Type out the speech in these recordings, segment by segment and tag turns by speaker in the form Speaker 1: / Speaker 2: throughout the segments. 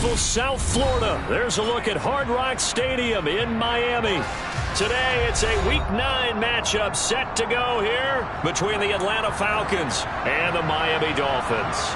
Speaker 1: beautiful South Florida. There's a look at Hard Rock Stadium in Miami. Today, it's a Week 9 matchup set to go here between the Atlanta Falcons and the Miami Dolphins.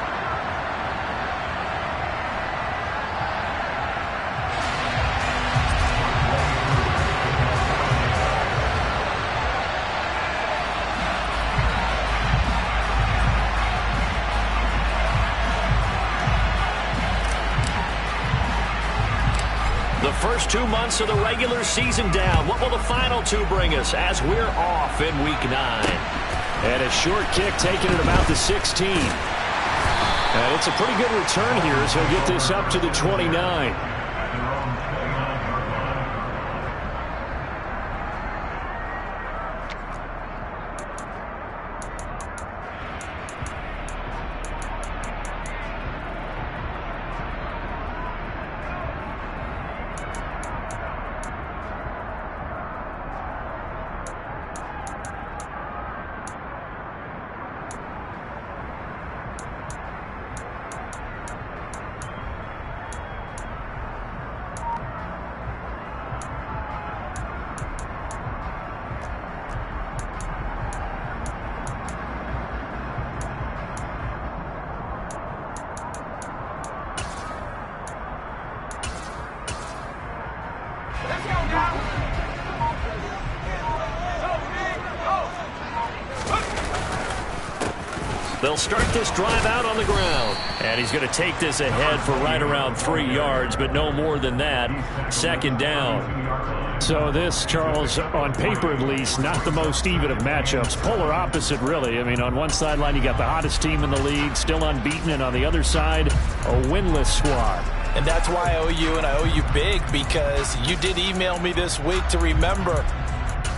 Speaker 1: The first 2 months of the regular season down. What will the final 2 bring us as we're off in Week 9?
Speaker 2: And a short kick taken at about the 16. And it's a pretty good return here as he'll get this up to the 29.
Speaker 1: They'll start this drive out on the ground. And he's going to take this ahead for right around 3 yards, but no more than that. Second down.
Speaker 2: So this, Charles, on paper at least, not the most even of matchups. Polar opposite, really. I mean, on one sideline, you got the hottest team in the league, still unbeaten, and on the other side, a winless squad.
Speaker 3: And that's why I owe you, and I owe you big, because you did email me this week to remember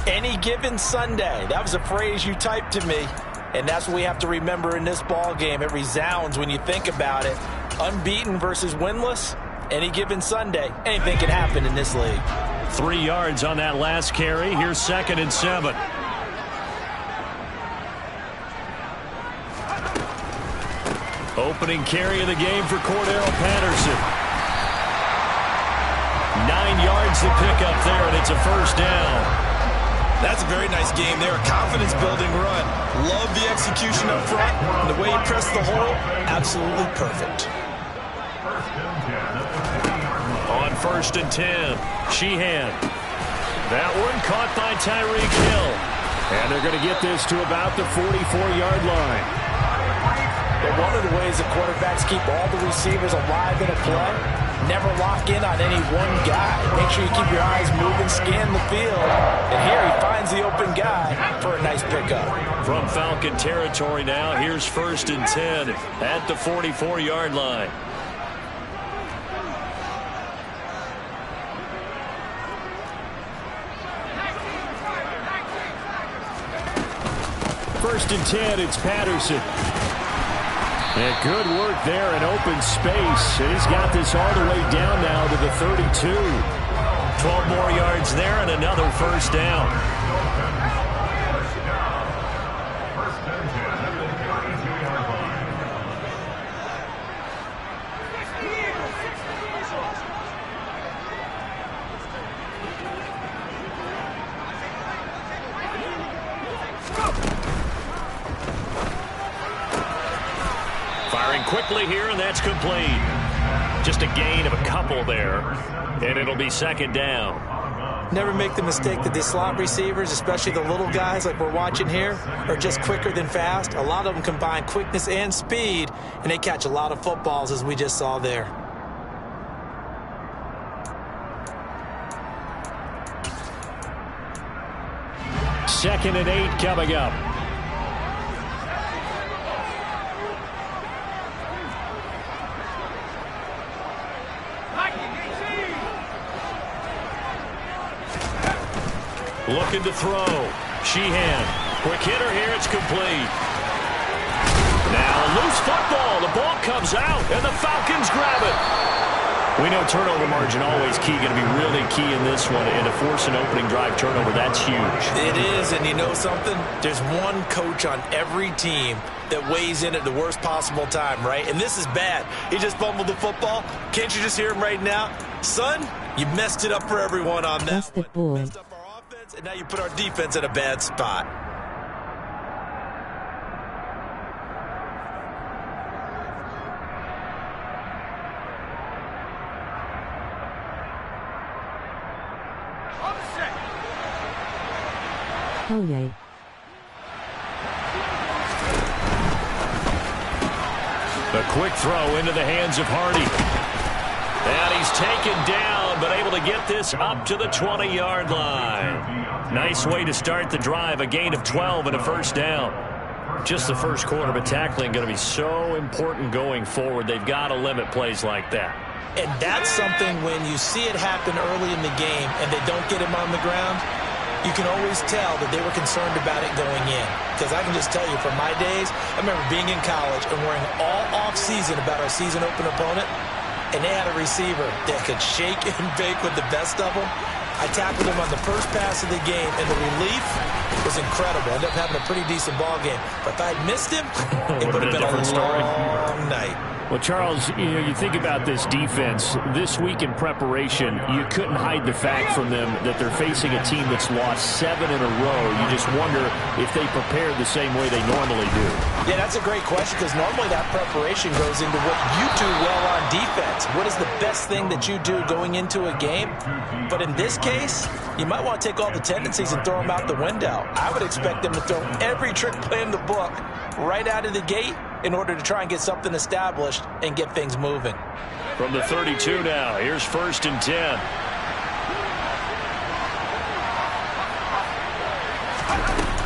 Speaker 3: any given Sunday. That was a phrase you typed to me. And that's what we have to remember in this ball game. It resounds when you think about it. Unbeaten versus winless, any given Sunday. Anything can happen in this league.
Speaker 1: 3 yards on that last carry. Here's 2nd and 7. Opening carry of the game for Cordarrelle Patterson. 9 yards to pick up there, and it's a first down.
Speaker 4: That's a very nice game there. A confidence-building run. Love the execution up front. And the way he pressed the hole, absolutely perfect.
Speaker 1: On 1st and 10, Sheehan. That one caught by Tyreek Hill.
Speaker 2: And they're going to get this to about the 44-yard line.
Speaker 3: But one of the ways the quarterbacks keep all the receivers alive in a play, never lock in on any one guy. Make sure you keep your eyes moving, scan the field. And here he finds the open guy for a nice pickup.
Speaker 1: From Falcon territory now, here's 1st and 10 at the 44-yard line.
Speaker 2: First and 10, it's Patterson. And good work there in open space. And he's got this all the way down now to the 32.
Speaker 1: 12 more yards there and another first down. Firing quickly here, and that's complete. Just a gain of a couple there, and it'll be 2nd down.
Speaker 3: Never make the mistake that these slot receivers, especially the little guys like we're watching here, are just quicker than fast. A lot of them combine quickness and speed, and they catch a lot of footballs, as we just saw there.
Speaker 2: Second and 8 coming up.
Speaker 1: Looking to throw. Sheehan. Quick hitter here. It's complete. Now a loose football. The ball comes out, and the Falcons grab it. We know turnover margin always key, going to be really key in this one. And to force an opening drive turnover, that's huge.
Speaker 3: It is, and you know something? There's one coach on every team that weighs in at the worst possible time, right? And this is bad. He just fumbled the football. Can't you just hear him right now? Son, you messed it up for everyone on that one. Messed up our offense, and now you put our defense in a bad spot.
Speaker 5: Oh, yay.
Speaker 1: A quick throw into the hands of Hardy. And he's taken down, but able to get this up to the 20-yard line. Nice way to start the drive, a gain of 12 and a first down. Just the first quarter, but tackling going to be so important going forward. They've got to limit plays like that.
Speaker 3: And that's something when you see it happen early in the game and they don't get him on the ground, you can always tell that they were concerned about it going in. Because I can just tell you, from my days, I remember being in college and worrying all off-season about our season open opponent, and they had a receiver that could shake and bake with the best of them. I tackled him on the first pass of the game, and the relief was incredible. I ended up having a pretty decent ball game. But if I had missed him, it would have been a long night.
Speaker 2: Well, Charles, you think about this defense. This week in preparation, you couldn't hide the fact from them that they're facing a team that's lost 7 in a row. You just wonder if they prepared the same way they normally do.
Speaker 3: Yeah, that's a great question, because normally that preparation goes into what you do well on defense. What is the best thing that you do going into a game? But in this case, you might want to take all the tendencies and throw them out the window. I would expect them to throw every trick play in the book right out of the gate in order to try and get something established and get things moving.
Speaker 1: From the 32 now, here's 1st and 10.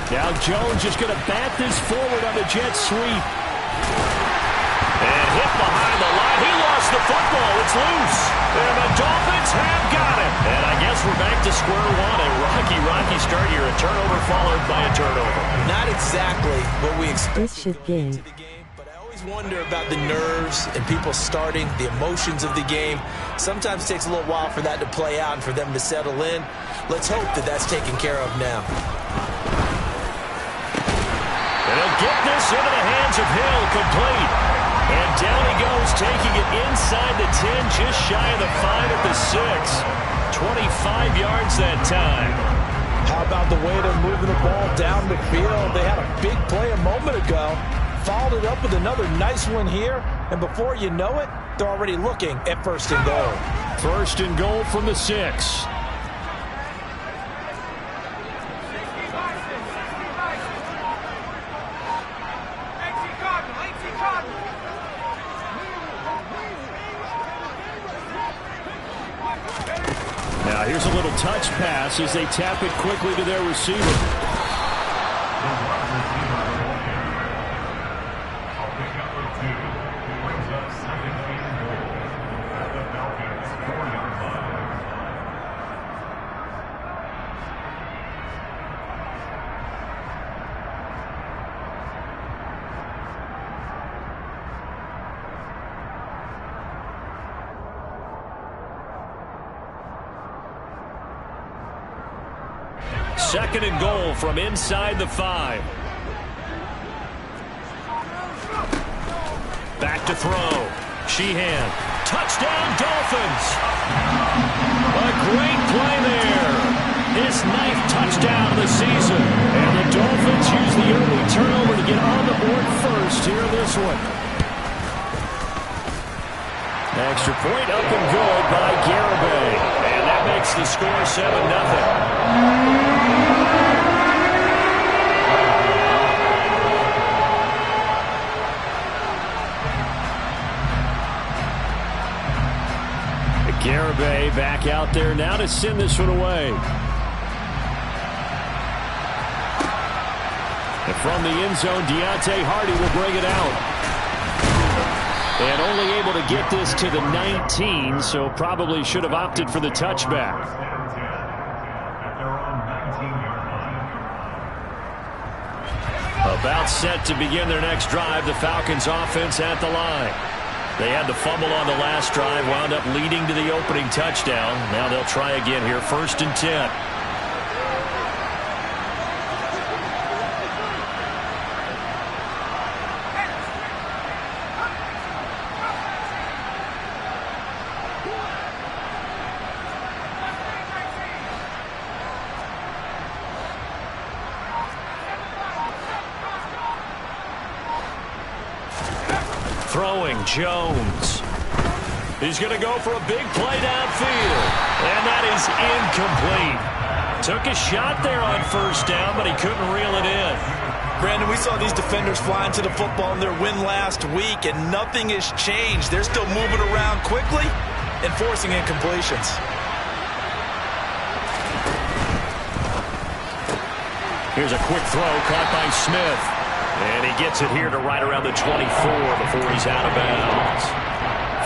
Speaker 2: Now Jones is going to bat this forward on the jet sweep.
Speaker 1: And hit behind the line. He lost the football. It's loose. And the Dolphins have got it. And I guess we're back to square one. A rocky start here. A turnover followed by a turnover.
Speaker 3: Not exactly what we expected.
Speaker 5: This should game.
Speaker 3: But I always wonder about the nerves and people starting, the emotions of the game. Sometimes it takes a little while for that to play out and for them to settle in. Let's hope that that's taken care of now.
Speaker 1: And he'll get this into the hands of Hill, complete. And down he goes, taking it inside the 10, just shy of the 5 at the 6. 25 yards that time.
Speaker 3: How about the way they're moving the ball down the field? They had a big play a moment ago. Followed it up with another nice one here. And before you know it, they're already looking at 1st and goal.
Speaker 2: 1st and goal from the 6. Now here's a little touch pass as they tap it quickly to their receiver.
Speaker 1: Second and goal from inside the 5. Back to throw. Sheehan. Touchdown, Dolphins. A great play there. His 9th touchdown of the season. And the Dolphins use the early turnover to get on the board first here in this one.
Speaker 2: Extra point up and good by Garibay.
Speaker 1: And that makes the score 7-0.
Speaker 2: Garibay back out there now to send this one away. And from the end zone, Deontay Hardy will bring it out. And only able to get this to the 19, so probably should have opted for the touchback.
Speaker 1: About set to begin their next drive, the Falcons offense at the line. They had the fumble on the last drive, wound up leading to the opening touchdown. Now they'll try again here, 1st and 10. Throwing, Jones. He's going to go for a big play downfield. And that is incomplete. Took a shot there on 1st down, but he couldn't reel it in.
Speaker 3: Brandon, we saw these defenders flying to the football in their win last week, and nothing has changed. They're still moving around quickly and forcing incompletions.
Speaker 1: Here's a quick throw caught by Smith. And he gets it here to right around the 24 before he's out of bounds.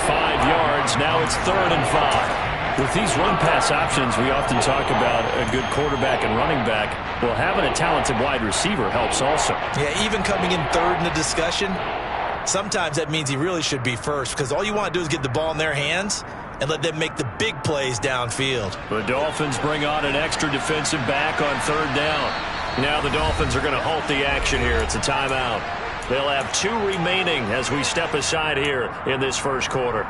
Speaker 1: 5 yards. Now it's 3rd and 5. With these run-pass options, we often talk about a good quarterback and running back. Well, having a talented wide receiver helps also.
Speaker 3: Yeah, even coming in 3rd in the discussion, sometimes that means he really should be first, because all you want to do is get the ball in their hands and let them make the big plays downfield.
Speaker 1: The Dolphins bring on an extra defensive back on 3rd down. Now the Dolphins are going to halt the action here. It's a timeout. They'll have 2 remaining as we step aside here in this 1st quarter.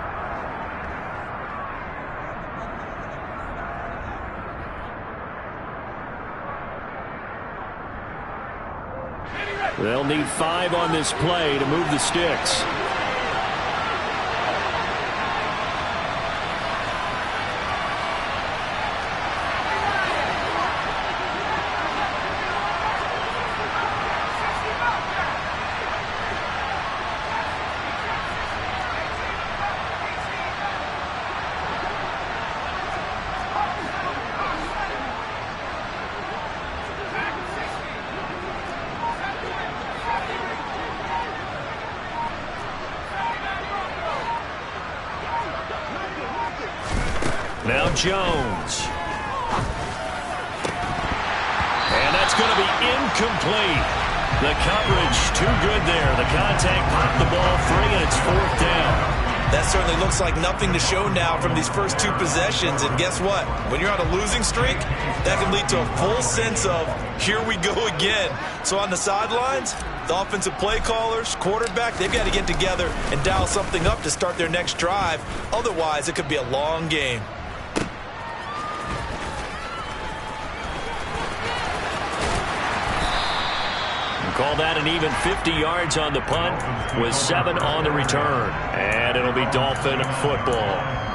Speaker 1: They'll need 5 on this play to move the sticks. Now Jones. And that's going to be incomplete. The coverage too good there. The contact popped the ball free, and it's 4th down.
Speaker 3: That certainly looks like nothing to show now from these first 2 possessions. And guess what? When you're on a losing streak, that can lead to a full sense of, here we go again. So on the sidelines, the offensive play callers, quarterback, they've got to get together and dial something up to start their next drive. Otherwise, it could be a long game.
Speaker 1: Call that an even 50 yards on the punt with 7 on the return. And it'll be Dolphin football.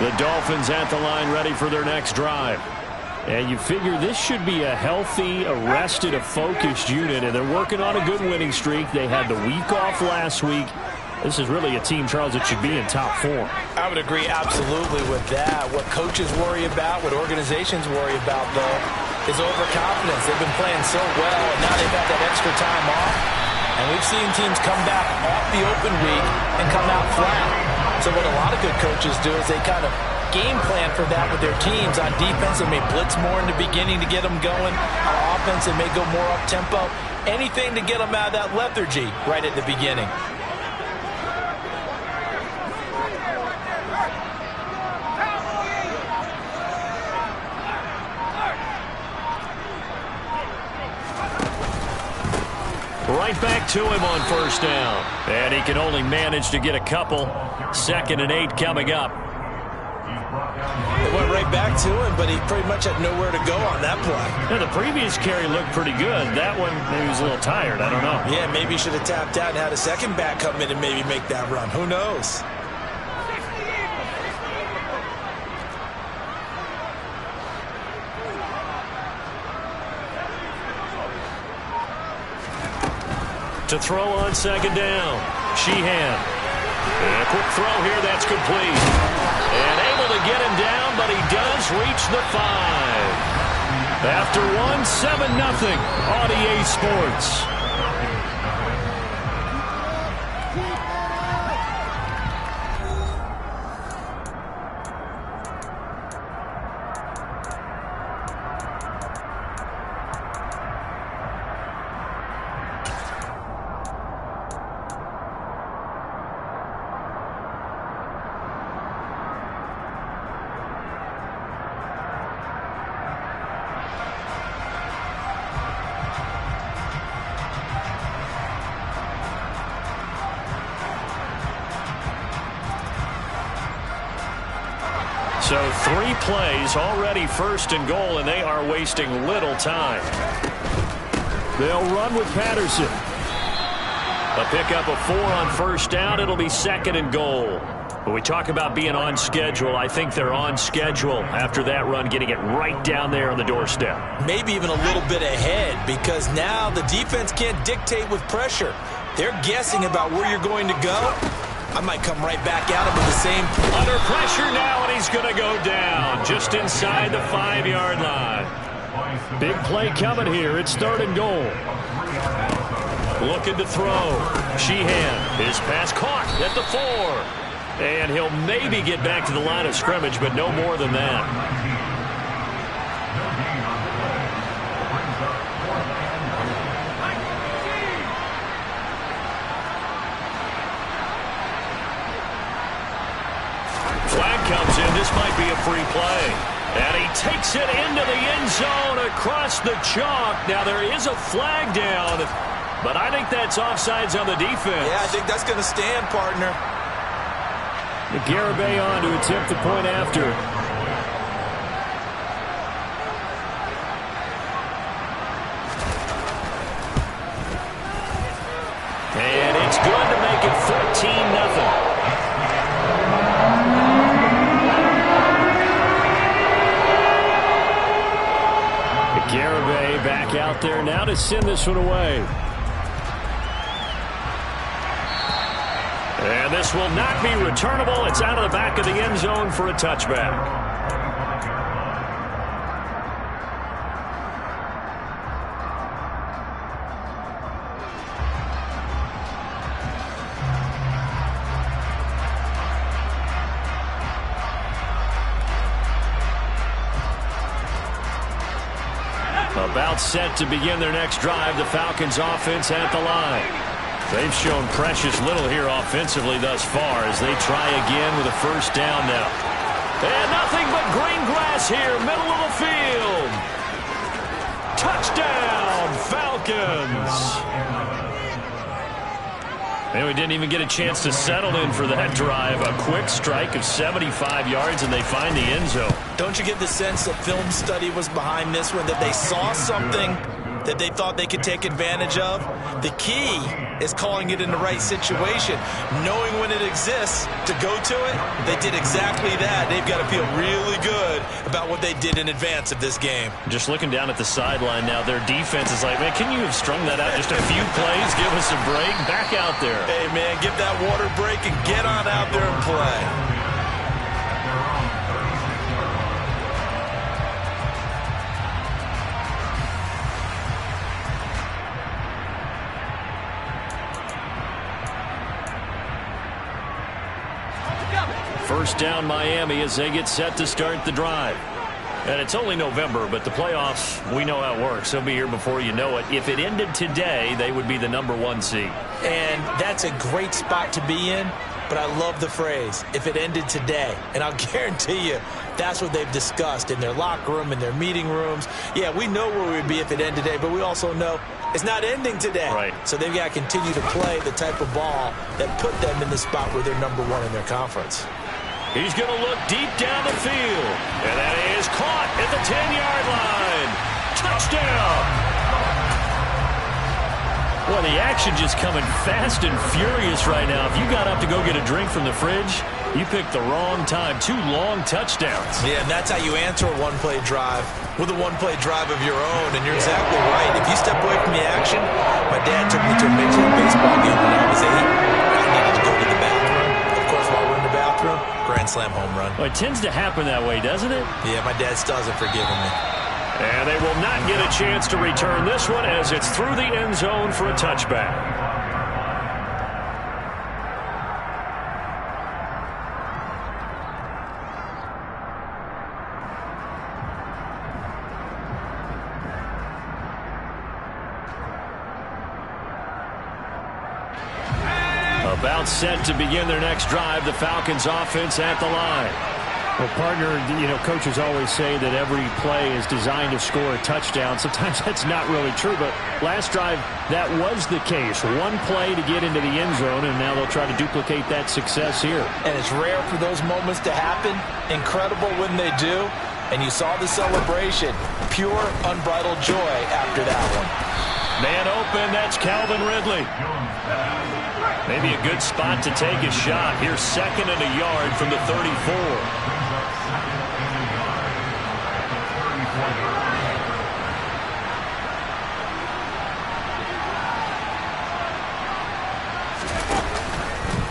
Speaker 1: The Dolphins at the line ready for their next drive. And you figure this should be a healthy, arrested, a focused unit, and they're working on a good winning streak. They had the week off last week. This is really a team, Charles, that should be in top form.
Speaker 3: I would agree absolutely with that. What coaches worry about, what organizations worry about, though, is overconfidence. They've been playing so well, and now they've got that extra time off. And we've seen teams come back off the open week and come out flat. So what a lot of good coaches do is they kind of game plan for that with their teams. On defense, they may blitz more in the beginning to get them going. On offense, they may go more up-tempo. Anything to get them out of that lethargy right at the beginning.
Speaker 1: Right back to him on 1st down. And he can only manage to get a couple. 2nd and 8 coming up.
Speaker 3: It went right back to him, but he pretty much had nowhere to go on that play.
Speaker 1: Yeah, the previous carry looked pretty good. That one, maybe he was a little tired. I don't know.
Speaker 3: Yeah, maybe he should have tapped out and had a second back come in and maybe make that run. Who knows?
Speaker 1: To throw on 2nd down. Sheehan. And a quick throw here, that's complete. And able to get him down, but he does reach the 5. After one, 7-0 on EA Sports. So 3 plays already first and goal, and they are wasting little time. They'll run with Patterson. A pickup of 4 on first down. It'll be 2nd and goal. When we talk about being on schedule, I think they're on schedule after that run, getting it right down there on the doorstep.
Speaker 3: Maybe even a little bit ahead, because now the defense can't dictate with pressure. They're guessing about where you're going to go. I might come right back at him with the same.
Speaker 1: Under pressure now, and he's going to go down just inside the 5-yard line. Big play coming here. It's 3rd and goal. Looking to throw. Sheehan, his pass caught at the 4. And he'll maybe get back to the line of scrimmage, but no more than that. Comes in. This might be a free play. And he takes it into the end zone across the chalk. Now, there is a flag down, but I think that's offsides on the defense.
Speaker 3: Yeah, I think that's going to stand, partner.
Speaker 1: Garibay on to attempt the point after. And it's good to make it 14-0. Garibay back out there now to send this one away. And this will not be returnable. It's out of the back of the end zone for a touchback. About set to begin their next drive. The Falcons offense at the line. They've shown precious little here offensively thus far as they try again with a first down now. And nothing but green grass here, middle of the field. Touchdown, Falcons. And we didn't even get a chance to settle in for that drive. A quick strike of 75 yards, and they find the end zone.
Speaker 3: Don't you get the sense that film study was behind this one, that they saw something that they thought they could take advantage of? The key is calling it in the right situation, knowing when it exists to go to it. They did exactly that. They've got to feel really good about what they did in advance of this game.
Speaker 1: Just looking down at the sideline now, their defense is like, man, can you have strung that out just a few plays? Give us a break. Back out there.
Speaker 3: Hey, man, give that water break and get on out there and play.
Speaker 1: First down Miami as they get set to start the drive. And it's only November, but the playoffs, we know how it works. They'll be here before you know it. If it ended today, they would be the #1 seed.
Speaker 3: And that's a great spot to be in, but I love the phrase, if it ended today. And I'll guarantee you, that's what they've discussed in their locker room, in their meeting rooms. Yeah, we know where we'd be if it ended today, but we also know it's not ending today.
Speaker 1: Right.
Speaker 3: So they've got to continue to play the type of ball that put them in the spot where they're #1 in their conference.
Speaker 1: He's going to look deep down the field. And that is caught at the 10-yard line. Touchdown. Well, the action just coming fast and furious right now. If you got up to go get a drink from the fridge, you picked the wrong time. 2 long touchdowns.
Speaker 3: Yeah, and that's how you answer a one-play drive with a one-play drive of your own. And you're exactly right. If you step away from the action, my dad took me to a Major League Baseball game when I was 8. I needed to go to the bathroom. Of course, while we're in the bathroom, grand slam home run.
Speaker 1: Well, it tends to happen that way, doesn't it?
Speaker 3: Yeah, my dad still hasn't forgiven me.
Speaker 1: And they will not get a chance to return this one as it's through the end zone for a touchback. About set to begin their next drive, the Falcons offense at the line.
Speaker 2: Well, partner, coaches always say that every play is designed to score a touchdown. Sometimes that's not really true, but last drive, that was the case. One play to get into the end zone, and now they'll try to duplicate that success here.
Speaker 3: And it's rare for those moments to happen. Incredible when they do. And you saw the celebration. Pure, unbridled joy after that one.
Speaker 1: Man open, that's Calvin Ridley. Maybe a good spot to take a shot. Here's 2nd and a yard from the 34.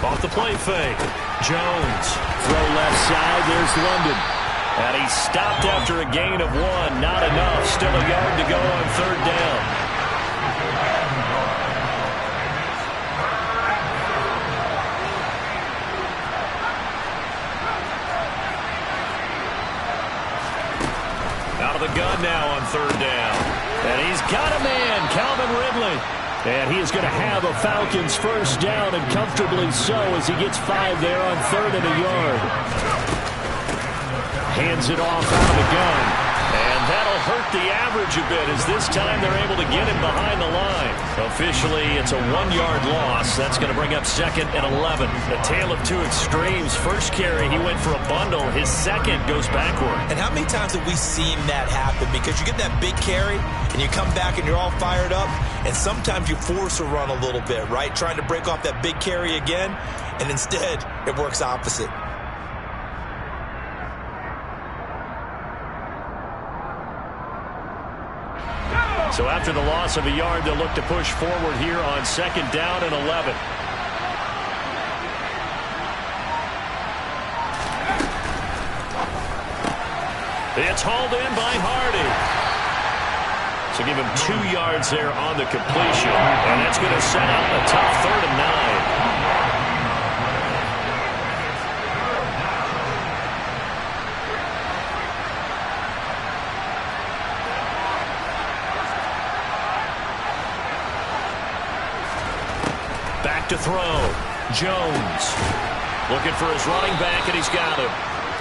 Speaker 1: Off the play fake. Jones.
Speaker 2: Throw left side. There's London.
Speaker 1: And he's stopped after a gain of 1. Not enough. Still a yard to go on 3rd down. Out of the gun now on 3rd down. And he's got a man, Calvin Ridley.
Speaker 2: And he is going to have a Falcons first down, and comfortably so, as he gets 5 there on 3rd and a yard. Hands it off out of the gun.
Speaker 1: And that'll hurt the average a bit, as this time they're able to get him behind the line. Officially, it's a 1-yard loss. That's going to bring up 2nd and 11. A tale of two extremes. First carry, he went for a bundle. His second goes backward.
Speaker 4: And how many times have we seen that happen? Because you get that big carry, and you come back and you're all fired up, and sometimes you force a run a little bit, right? Trying to break off that big carry again, and instead it works opposite.
Speaker 1: So after the loss of a yard, they'll look to push forward here on 2nd down and 11. It's hauled in by Hardy. So give him 2 yards there on the completion. And that's going to set up a tough 3rd and 9. To throw. Jones looking for his running back, and he's got him.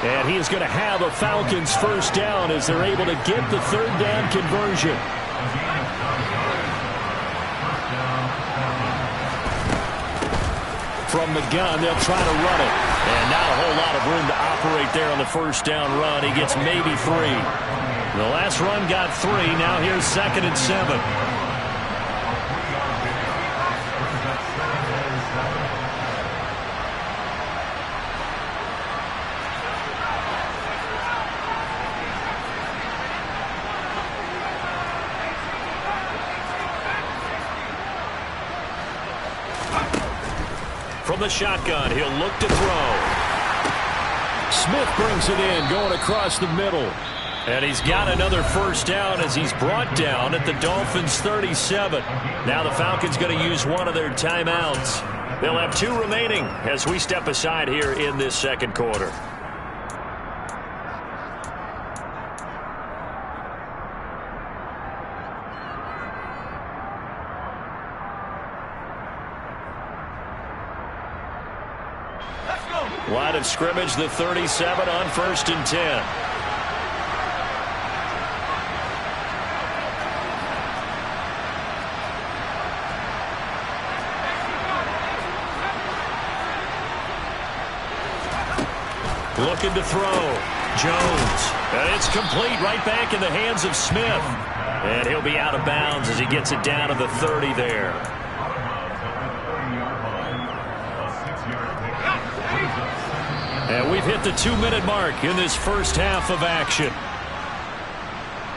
Speaker 2: And he is going to have a Falcons first down as they're able to get the 3rd down conversion. From the gun, they'll try to run it.
Speaker 1: And not a whole lot of room to operate there on the first down run. He gets maybe 3. The last run got 3. Now here's 2nd and 7. From the shotgun, he'll look to throw.
Speaker 2: Smith brings it in, going across the middle.
Speaker 1: And he's got another first down as he's brought down at the Dolphins' 37. Now the Falcons going to use one of their timeouts. They'll have 2 remaining as we step aside here in this 2nd quarter. Line of scrimmage, the 37 on 1st and 10. Looking to throw. Jones. And it's complete right back in the hands of Smith. And he'll be out of bounds as he gets it down to the 30 there. And we've hit the 2-minute mark in this first half of action.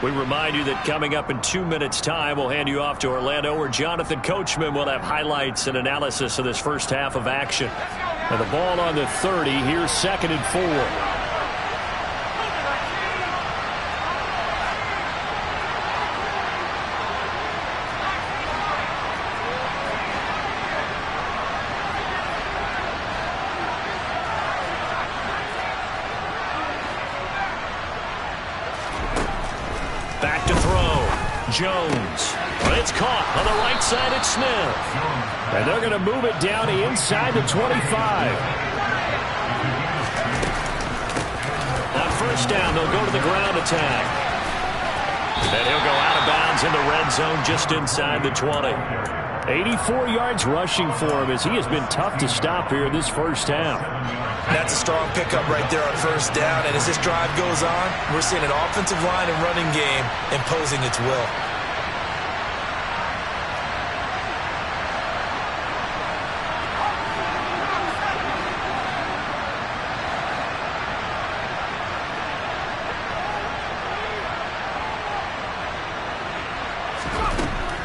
Speaker 1: We remind you that coming up in 2 minutes' time, we'll hand you off to Orlando, where Jonathan Coachman will have highlights and analysis of this first half of action. And the ball on the 30. Here's 2nd and 4. Jones. It's caught on the right side at Smith.
Speaker 2: And they're going to move it down inside the 25.
Speaker 1: On first down, they'll go to the ground attack. And he'll go out of bounds in the red zone just inside the 20.
Speaker 2: 84 yards rushing for him as he has been tough to stop here this first down.
Speaker 3: That's a strong pickup right there on first down. And as this drive goes on, we're seeing an offensive line and running game imposing its will.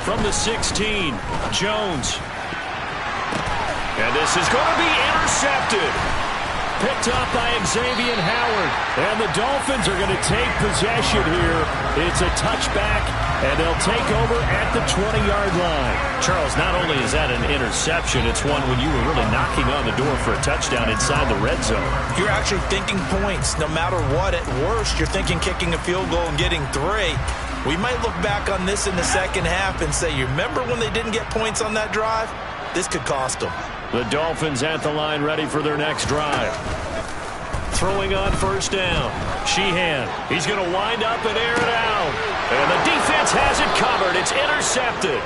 Speaker 1: From the 16, Jones. And this is going to be intercepted. Picked up by Xavier Howard. And the Dolphins are going to take possession here. It's a touchback, and they'll take over at the 20-yard line. Charles, not only is that an interception, it's one when you were really knocking on the door for a touchdown inside the red zone.
Speaker 3: You're actually thinking points. No matter what, at worst, you're thinking kicking a field goal and getting 3. We might look back on this in the second half and say, you remember when they didn't get points on that drive? This could cost them.
Speaker 1: The Dolphins at the line ready for their next drive. Throwing on first down. Sheehan. He's going to wind up and air it out. And the defense has it covered. It's intercepted.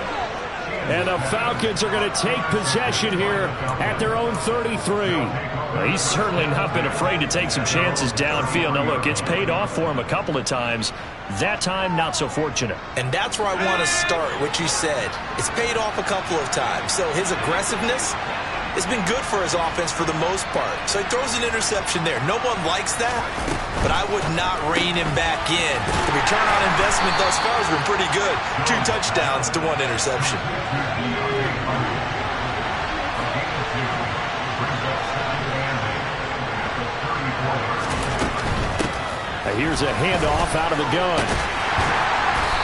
Speaker 1: And the Falcons are going to take possession here at their own 33. He's certainly not been afraid to take some chances downfield. Now, look, it's paid off for him a couple of times. That time, not so fortunate.
Speaker 3: And that's where I want to start, what you said. It's paid off a couple of times. So his aggressiveness has been good for his offense for the most part. So he throws an interception there. No one likes that, but I would not rein him back in. The return on investment thus far has been pretty good. 2 touchdowns to 1 interception.
Speaker 1: Here's a handoff out of the gun.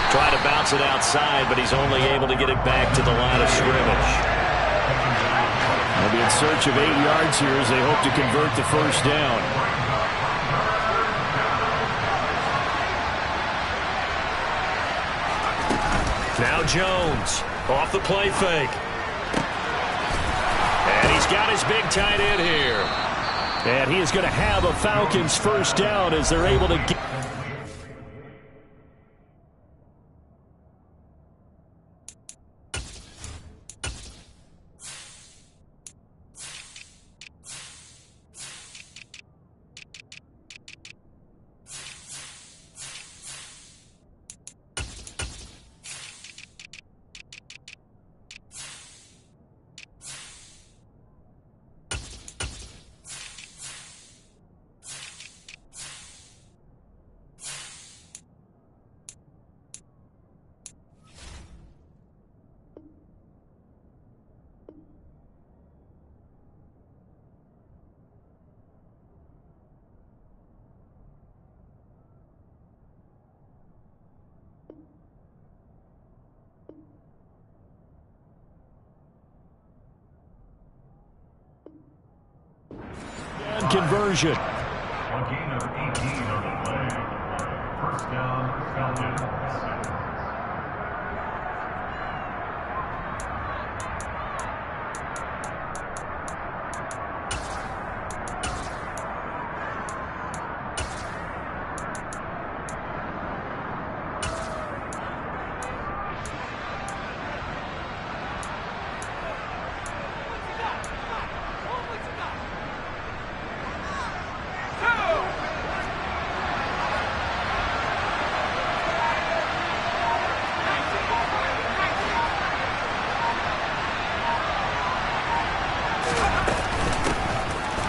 Speaker 1: Trying to bounce it outside, but he's only able to get it back to the line of scrimmage.
Speaker 2: They'll be in search of 8 yards here as they hope to convert the first down.
Speaker 1: Now Jones off the play fake. And he's got his big tight end here.
Speaker 2: And he is going to have a Falcons first down as they're able to get. Conversion.
Speaker 5: A gain of 18 on the play. First down, Falcons.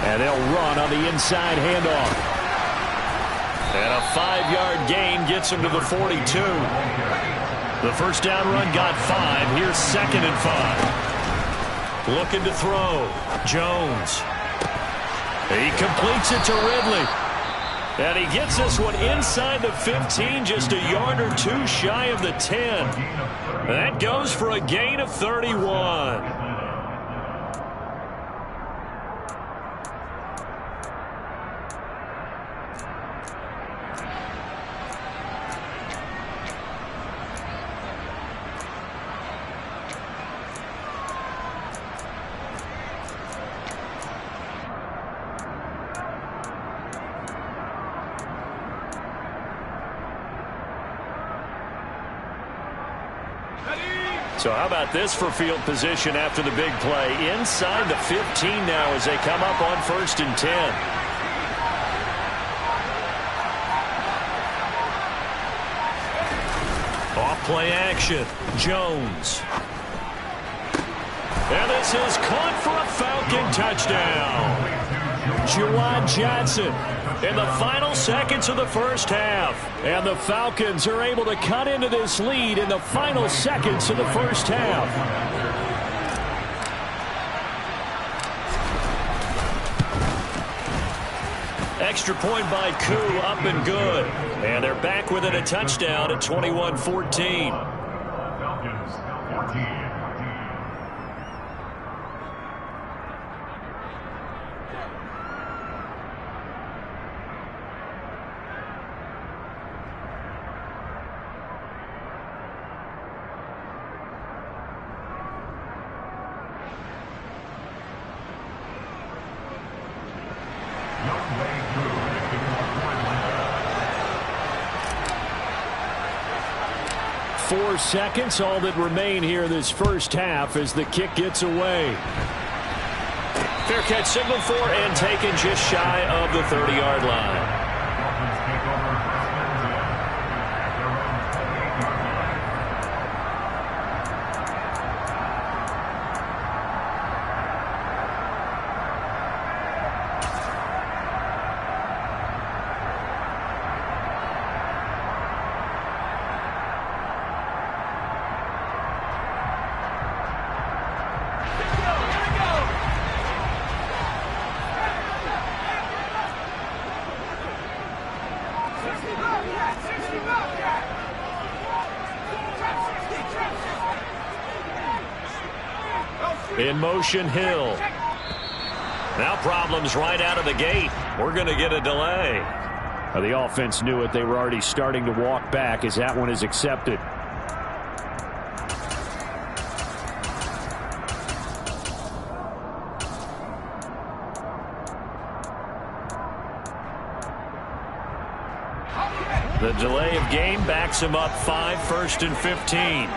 Speaker 2: And they'll run on the inside handoff.
Speaker 1: And a 5-yard gain gets him to the 42. The first down run got 5. Here's 2nd and 5. Looking to throw. Jones. He completes it to Ridley. And he gets this one inside the 15, just a yard or 2 shy of the 10. That goes for a gain of 31. So how about this for field position after the big play? Inside the 15 now as they come up on 1st and 10. Off play action. Jones. And this is caught for a Falcon touchdown. Juwan Johnson in the final seconds of the first half. And the Falcons are able to cut into this lead in the final seconds of the first half. Extra point by Koo, up and good. And they're back within a touchdown at 21-14.
Speaker 5: Falcons 14. Youngway Koo to kick off for Atlanta.
Speaker 1: 4 seconds, all that remain here this first half as the kick gets away. Fair catch signaled for and taken just shy of the 30-yard line.
Speaker 5: Falcons take over 1st and 10 at their own 28-yard line.
Speaker 1: In motion, Hill. Now problems right out of the gate. We're going to get a delay.
Speaker 2: The offense knew it. They were already starting to walk back as that one is accepted.
Speaker 1: The delay of game backs him up 5, 1st and 15.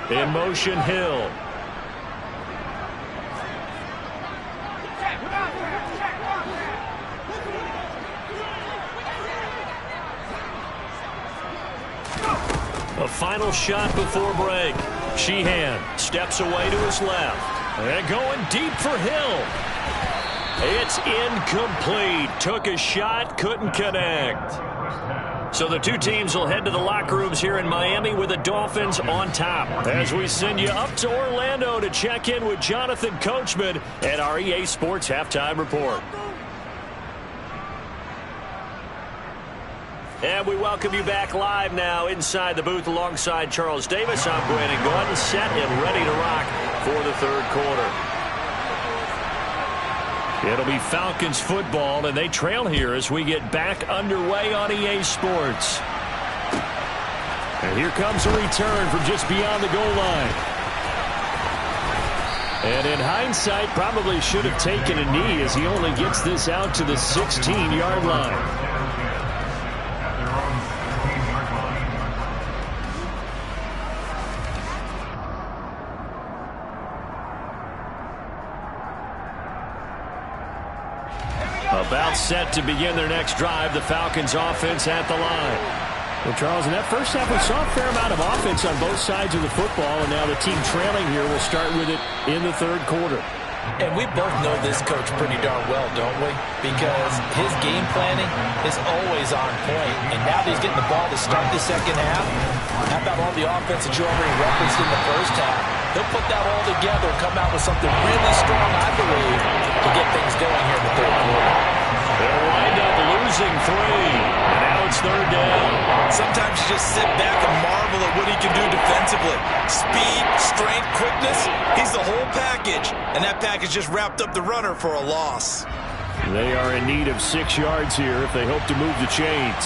Speaker 1: In motion, Hill. A final shot before break. Sheehan steps away to his left. And going deep for Hill. It's incomplete. Took a shot, couldn't connect. So the two teams will head to the locker rooms here in Miami with the Dolphins on top. As we send you up to Orlando to check in with Jonathan Coachman at our EA Sports Halftime Report. And we welcome you back live now inside the booth alongside Charles Davis. I'm Brandon Gaudin, set and ready to rock for the third quarter. It'll be Falcons football, and they trail here as we get back underway on EA Sports. And here comes a return from just beyond the goal line. And in hindsight, probably should have taken a knee as he only gets this out to the 16-yard line. About set to begin their next drive, the Falcons offense at the line.
Speaker 2: Well, Charles, in that first half, we saw a fair amount of offense on both sides of the football, and now the team trailing here will start with it in the third quarter.
Speaker 3: And we both know this coach pretty darn well, don't we? Because his game planning is always on point. And now that he's getting the ball to start the second half, how about all the offense that you already referenced in the first half? He'll put that all together and come out with something really strong, I believe, to get things going here in the third quarter.
Speaker 1: They'll wind up losing 3. And now it's third down.
Speaker 4: Sometimes you just sit back and marvel at what he can do defensively. Speed, strength, quickness, he's the whole package. And that package just wrapped up the runner for a loss.
Speaker 2: They are in need of 6 yards here if they hope to move the chains.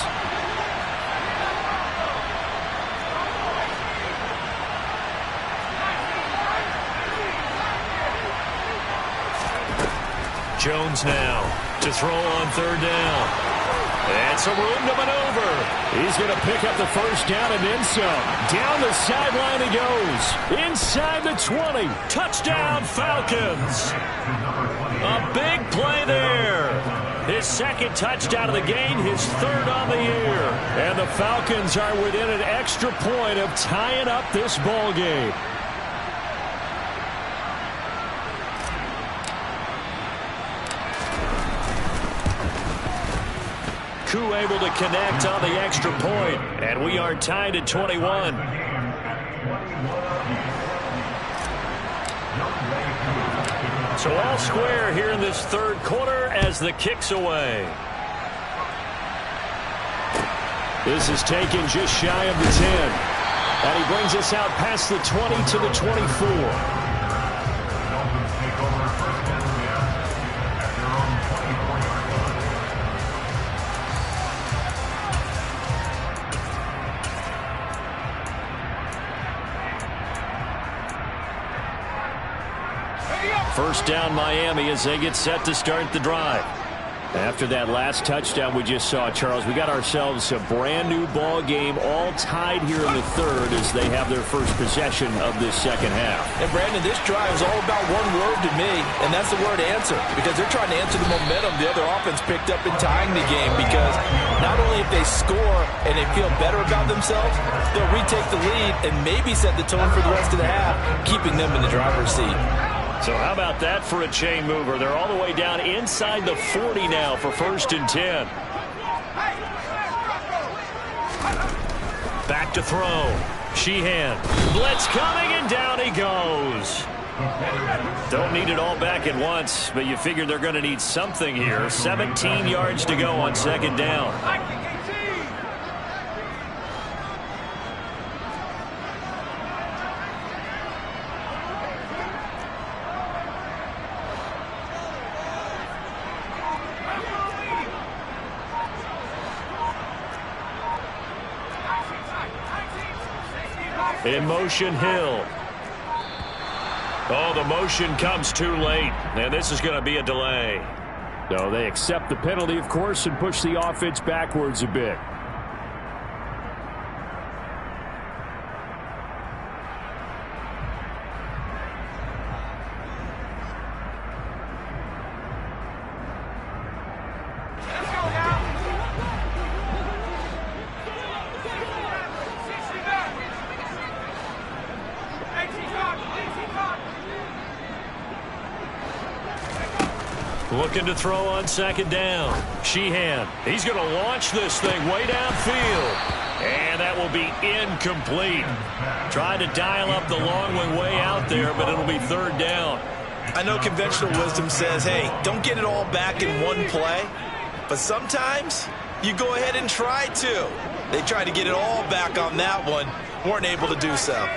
Speaker 1: Jones now to throw on third down. And some room to maneuver.
Speaker 2: He's going to pick up the first down and then some. Down the sideline he goes. Inside the 20.
Speaker 1: Touchdown, Falcons. A big play there. His second touchdown of the game, his third on the year.
Speaker 2: And the Falcons are within an extra point of tying up this ball game.
Speaker 1: Koo able to connect on the extra point, and we are tied at 21. So all square here in this third quarter as the kick's away.
Speaker 2: This is taken just shy of the 10. And he brings us out past the 20 to the 24.
Speaker 1: First down Miami as they get set to start the drive.
Speaker 2: After that last touchdown we just saw, Charles, we got ourselves a brand new ball game, all tied here in the third as they have their first possession of this second half.
Speaker 3: And Brandon, this drive is all about one word to me, and that's the word answer, because they're trying to answer the momentum the other offense picked up in tying the game, because not only if they score and they feel better about themselves, they'll retake the lead and maybe set the tone for the rest of the half, keeping them in the driver's seat.
Speaker 1: So how about that for a chain mover? They're all the way down inside the 40 now for 1st and 10. Back to throw. Sheehan. Blitz coming, and down he goes. Don't need it all back at once, but you figure they're going to need something here. 17 yards to go on second down. In motion, Hill. Oh, the motion comes too late, and this is going to be a delay.
Speaker 2: No, they accept the penalty, of course, and push the offense backwards a bit.
Speaker 1: Looking to throw on second down. Sheehan. He's going to launch this thing way downfield. And that will be incomplete. Tried to dial up the long one way out there, but it'll be third down.
Speaker 3: I know conventional wisdom says, hey, don't get it all back in one play. But sometimes you go ahead and try to. They tried to get it all back on that one. Weren't able to do so.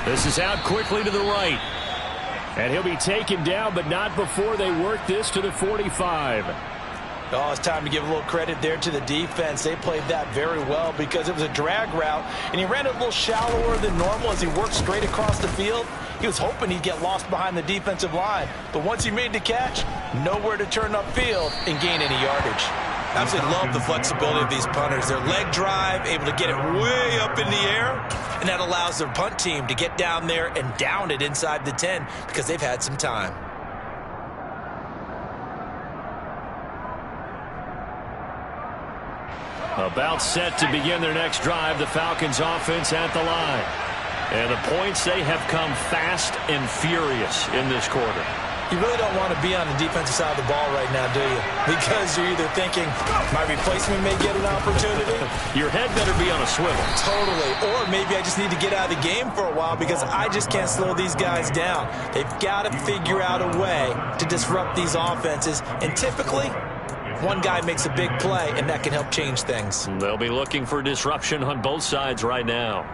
Speaker 2: This is out quickly to the right. And he'll be taken down, but not before they work this to the 45.
Speaker 3: Oh, it's time to give a little credit there to the defense. They played that very well because it was a drag route, and he ran it a little shallower than normal as he worked straight across the field. He was hoping he'd get lost behind the defensive line, but once he made the catch, nowhere to turn upfield and gain any yardage. Absolutely love the flexibility of these punters. Their leg drive, able to get it way up in the air, and that allows their punt team to get down there and down it inside the 10 because they've had some time.
Speaker 1: About set to begin their next drive, the Falcons offense at the line. And the points, they have come fast and furious in this quarter.
Speaker 3: You really don't want to be on the defensive side of the ball right now, do you? Because you're either thinking, my replacement may get an opportunity.
Speaker 1: Your head better be on a swivel.
Speaker 3: Totally. Or maybe I just need to get out of the game for a while because I just can't slow these guys down. They've got to figure out a way to disrupt these offenses. And typically, one guy makes a big play, and that can help change things.
Speaker 1: They'll be looking for disruption on both sides right now.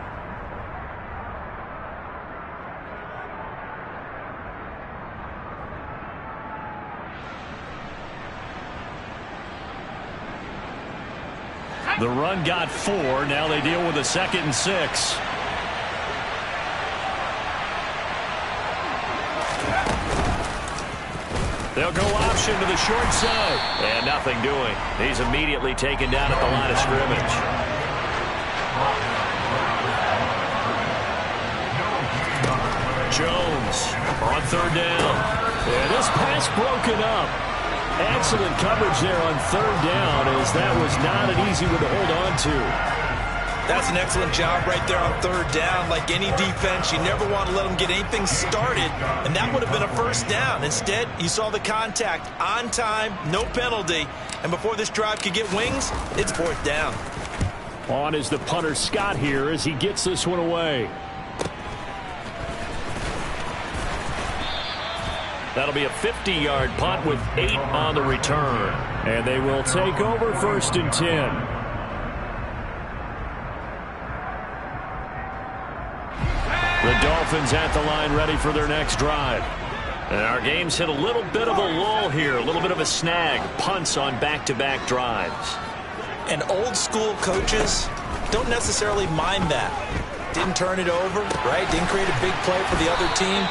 Speaker 1: The run got 4. Now they deal with a 2nd and 6. They'll go option to the short side. And nothing doing. He's immediately taken down at the line of scrimmage. Jones on 3rd down. And this pass broken up. Excellent coverage there on 3rd down, as that was not an easy one to hold on to.
Speaker 4: That's an excellent job right there on 3rd down. Like any defense, you never want to let them get anything started, and that would have been a 1st down. Instead, you saw the contact on time, no penalty, and before this drive could get wings, it's 4th down.
Speaker 1: On is the punter Scott here as he gets this one away. That'll be a 50-yard punt with 8 on the return. And they will take over 1st and 10. The Dolphins at the line ready for their next drive. And our game's hit a little bit of a lull here, a little bit of a snag. Punts on back-to-back drives.
Speaker 4: And old-school coaches don't necessarily mind that. Didn't turn it over, right? Didn't create a big play for the other team.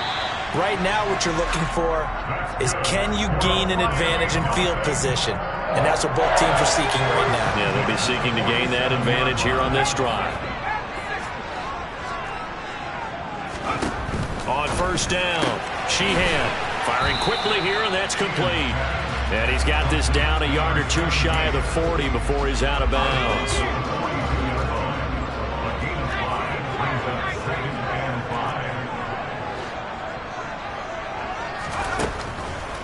Speaker 4: Right now what you're looking for is, can you gain an advantage in field position? And that's what both teams are seeking right now.
Speaker 1: Yeah, they'll be seeking to gain that advantage here on this drive. On 1st down, Sheehan firing quickly here, and that's complete. And he's got this down a yard or 2 shy of the 40 before he's out of bounds.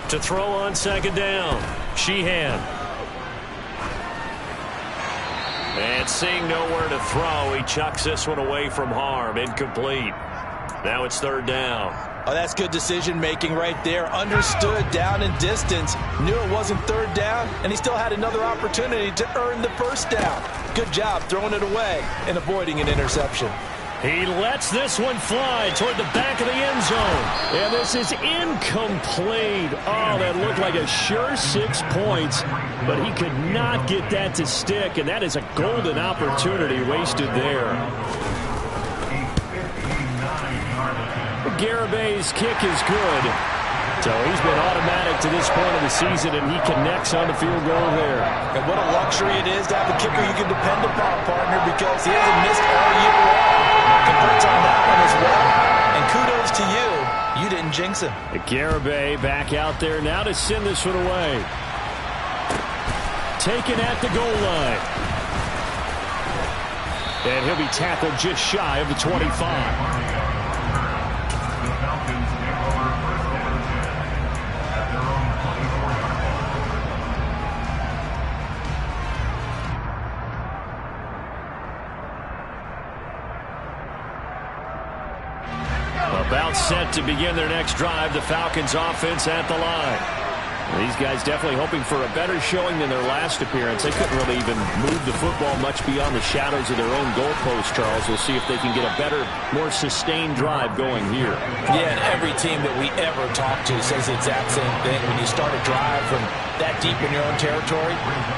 Speaker 1: To throw on 2nd down, Sheehan. And seeing nowhere to throw, he chucks this one away from harm. Incomplete. Now it's 3rd down.
Speaker 4: Oh, that's good decision-making right there. Understood down and distance. Knew it wasn't 3rd down, and he still had another opportunity to earn the 1st down. Good job throwing it away and avoiding an interception.
Speaker 1: He lets this one fly toward the back of the end zone. And this is incomplete. Oh, that looked like a sure 6 points, but he could not get that to stick, and that is a golden opportunity wasted there. Garabay's kick is good. So he's been automatic to this point of the season, and he connects on the field goal there.
Speaker 4: And what a luxury it is to have a kicker you can depend upon, partner, because he hasn't missed all year long. Congrats on that one as well. And kudos to you. You didn't jinx him.
Speaker 1: Garibay back out there now to send this one away. Taken at the goal line. And he'll be tackled just shy of the 25. About set to begin their next drive, the Falcons offense at the line. These guys definitely hoping for a better showing than their last appearance. They couldn't really even move the football much beyond the shadows of their own goalpost, Charles. We'll see if they can get a better, more sustained drive going here.
Speaker 4: Yeah, and every team that we ever talk to says the exact same thing. When you start a drive from that deep in your own territory,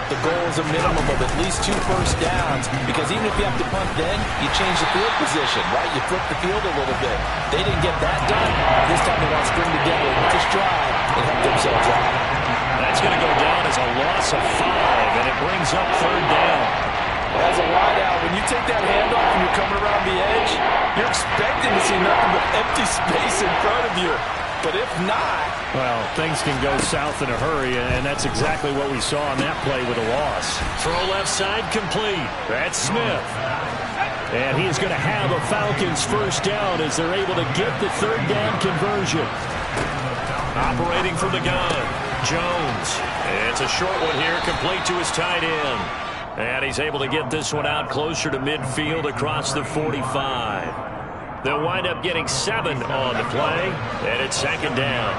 Speaker 4: the goal is a minimum of at least 2 first downs, because even if you have to punt then, you change the field position, right? You flip the field a little bit. They didn't get that done. This time they want to string together with this drive and help themselves out.
Speaker 1: That's going to go down as a loss of 5, and it brings up 3rd down.
Speaker 4: As a wideout, when you take that handoff and you're coming around the edge, you're expecting to see nothing but empty space in front of you. But if not...
Speaker 1: Well, things can go south in a hurry, and that's exactly what we saw on that play with a loss. Throw left side complete. That's Smith. And he is going to have a Falcons 1st down as they're able to get the 3rd down conversion. Operating from the gun, Jones. It's a short one here, complete to his tight end. And he's able to get this one out closer to midfield across the 45. They'll wind up getting 7 on the play, and it's 2nd down.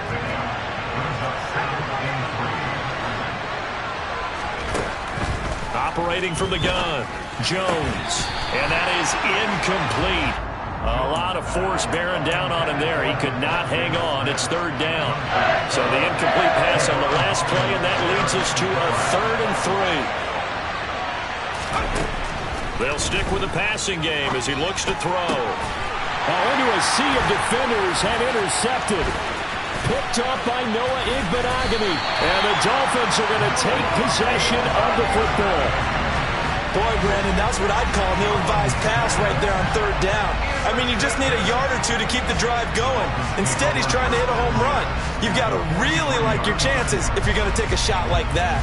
Speaker 1: Operating from the gun, Jones. And that is incomplete. A lot of force bearing down on him there. He could not hang on. It's 3rd down. So the incomplete pass on the last play, and that leads us to a 3rd and 3. They'll stick with the passing game as he looks to throw.
Speaker 2: Into a sea of defenders and intercepted. Picked up by Noah Igbinoghene. And the Dolphins are going to take possession of the football.
Speaker 3: Boy, Brandon, that's what I'd call an ill-advised pass right there on third down. I mean, you just need a yard or two to keep the drive going. Instead, he's trying to hit a home run. You've got to really like your chances if you're going to take a shot like that.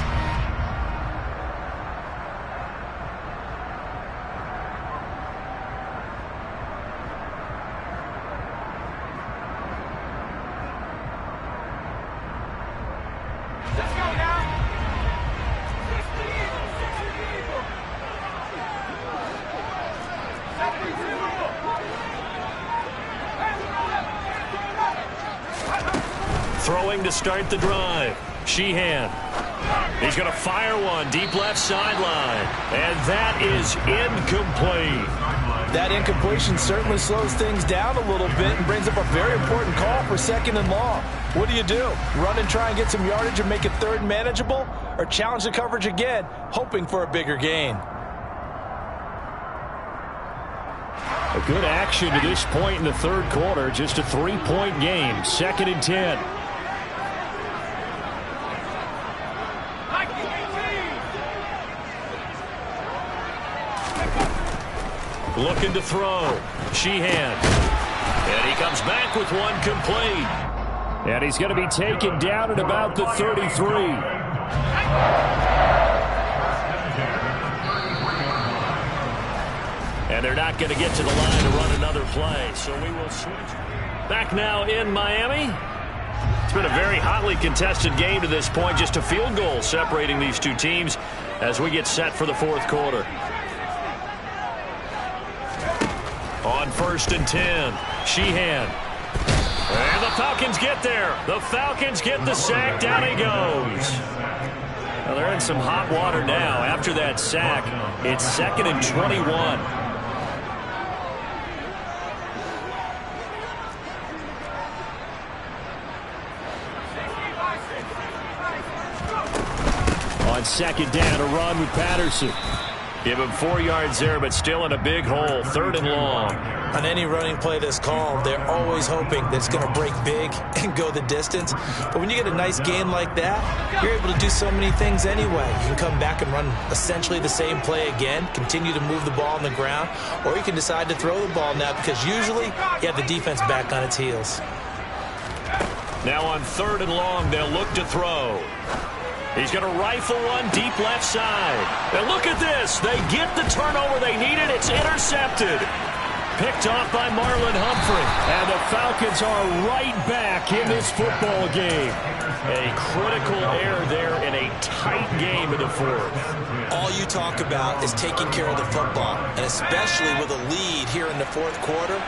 Speaker 1: Throwing to start the drive. Sheehan. He's going to fire one deep left sideline. And that is incomplete.
Speaker 3: That incompletion certainly slows things down a little bit and brings up a very important call for 2nd and long. What do? Run and try and get some yardage and make it third manageable? Or challenge the coverage again, hoping for a bigger gain?
Speaker 2: A good action to this point in the third quarter. Just a 3-point game. 2nd and 10.
Speaker 1: Looking to throw. Sheehan. And he comes back with one complete.
Speaker 2: And he's going to be taken down at about the 33.
Speaker 1: And they're not going to get to the line to run another play. So we will switch. Back now in Miami. It's been a very hotly contested game to this point. Just a field goal separating these two teams as we get set for the fourth quarter. On 1st and 10, Sheehan. And the Falcons get there. The Falcons get the sack. Down he goes. Well, they're in some hot water now. After that sack, it's 2nd and 21.
Speaker 2: On 2nd down, a run with Patterson.
Speaker 1: Give him 4 yards there, but still in a big hole. 3rd and long.
Speaker 3: On any running play this called, they're always hoping that it's going to break big and go the distance. But when you get a nice gain like that, you're able to do so many things anyway. You can come back and run essentially the same play again, continue to move the ball on the ground, or you can decide to throw the ball now because usually you have the defense back on its heels.
Speaker 1: Now on 3rd and long, they'll look to throw. He's going to rifle one deep left side. And look at this. They get the turnover they needed. It's intercepted. Picked off by Marlon Humphrey.
Speaker 2: And the Falcons are right back in this football game.
Speaker 1: A critical error there in a tight game in the fourth.
Speaker 4: All you talk about is taking care of the football, and especially with a lead here in the fourth quarter.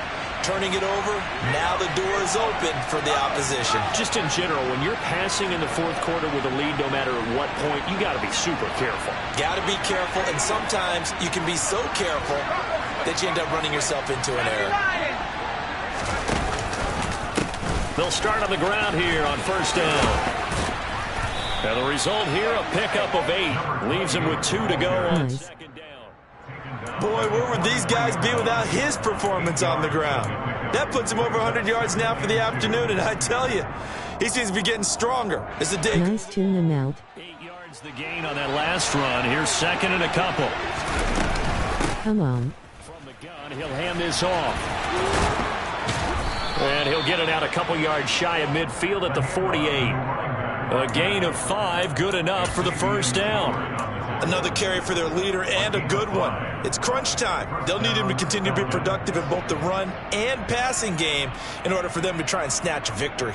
Speaker 4: Turning it over, now the door is open for the opposition.
Speaker 1: Just in general, when you're passing in the fourth quarter with a lead, no matter at what point, you got to be super careful.
Speaker 4: Got to be careful, and sometimes you can be so careful that you end up running yourself into an error.
Speaker 1: They'll start on the ground here on 1st down. And the result here, a pickup of 8. Leaves them with 2 to go on 2nd down.
Speaker 3: Boy, where would these guys be without his performance on the ground? That puts him over 100 yards now for the afternoon, and I tell you, he seems to be getting stronger as the day.
Speaker 6: Nice tune him out.
Speaker 1: 8 yards the gain on that last run. Here's 2nd and a couple.
Speaker 6: Come on.
Speaker 1: From the gun, he'll hand this off. And he'll get it out a couple yards shy of midfield at the 48. A gain of 5, good enough for the 1st down.
Speaker 3: Another carry for their leader and a good one. It's crunch time. They'll need him to continue to be productive in both the run and passing game in order for them to try and snatch a victory.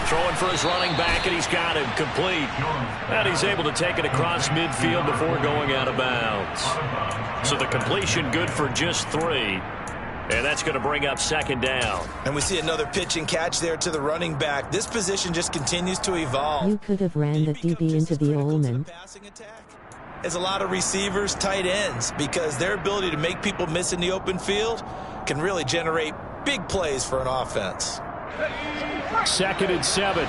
Speaker 1: Throwing for his running back, and he's got him complete. And he's able to take it across midfield before going out of bounds. So the completion good for just 3. And that's going to bring up second down.
Speaker 4: And we see another pitch and catch there to the running back. This position just continues to evolve.
Speaker 6: You could have ran the DB into the Ullman.
Speaker 4: There's a lot of receivers, tight ends, because their ability to make people miss in the open field can really generate big plays for an offense.
Speaker 2: 2nd and 7.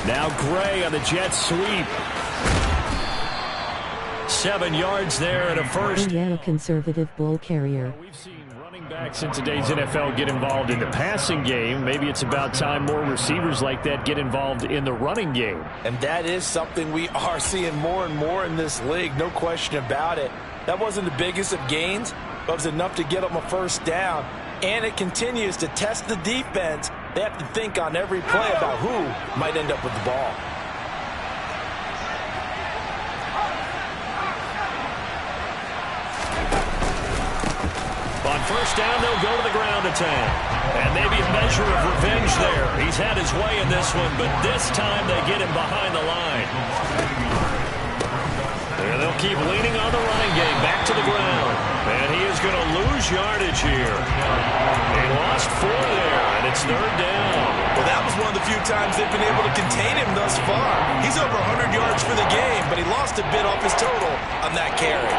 Speaker 2: Now Gray on the jet sweep.
Speaker 1: 7 yards there and a first.
Speaker 6: Oh, yeah, a conservative bull carrier.
Speaker 2: We've seen running backs in today's NFL get involved in the passing game. Maybe it's about time more receivers like that get involved in the running game.
Speaker 3: And that is something we are seeing more and more in this league, no question about it. That wasn't the biggest of gains, but it was enough to get them a first down. And it continues to test the defense. They have to think on every play about who might end up with the ball.
Speaker 1: On first down, they'll go to the ground attack. And maybe a measure of revenge there. He's had his way in this one, but this time they get him behind the line. And they'll keep leaning on the running game back to the ground. And he is going to lose yardage here. He lost 4 there, and it's 3rd down.
Speaker 4: Well, that was one of the few times they've been able to contain him thus far. He's over 100 yards for the game, but he lost a bit off his total on that carry.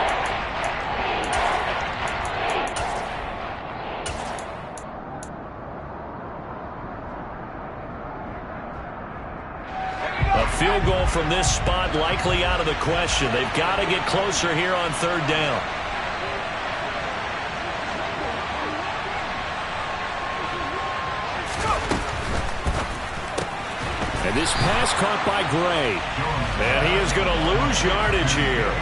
Speaker 1: A field goal from this spot likely out of the question. They've got to get closer here on 3rd down.
Speaker 2: And this pass caught by Gray.
Speaker 1: And he is going to lose yardage here.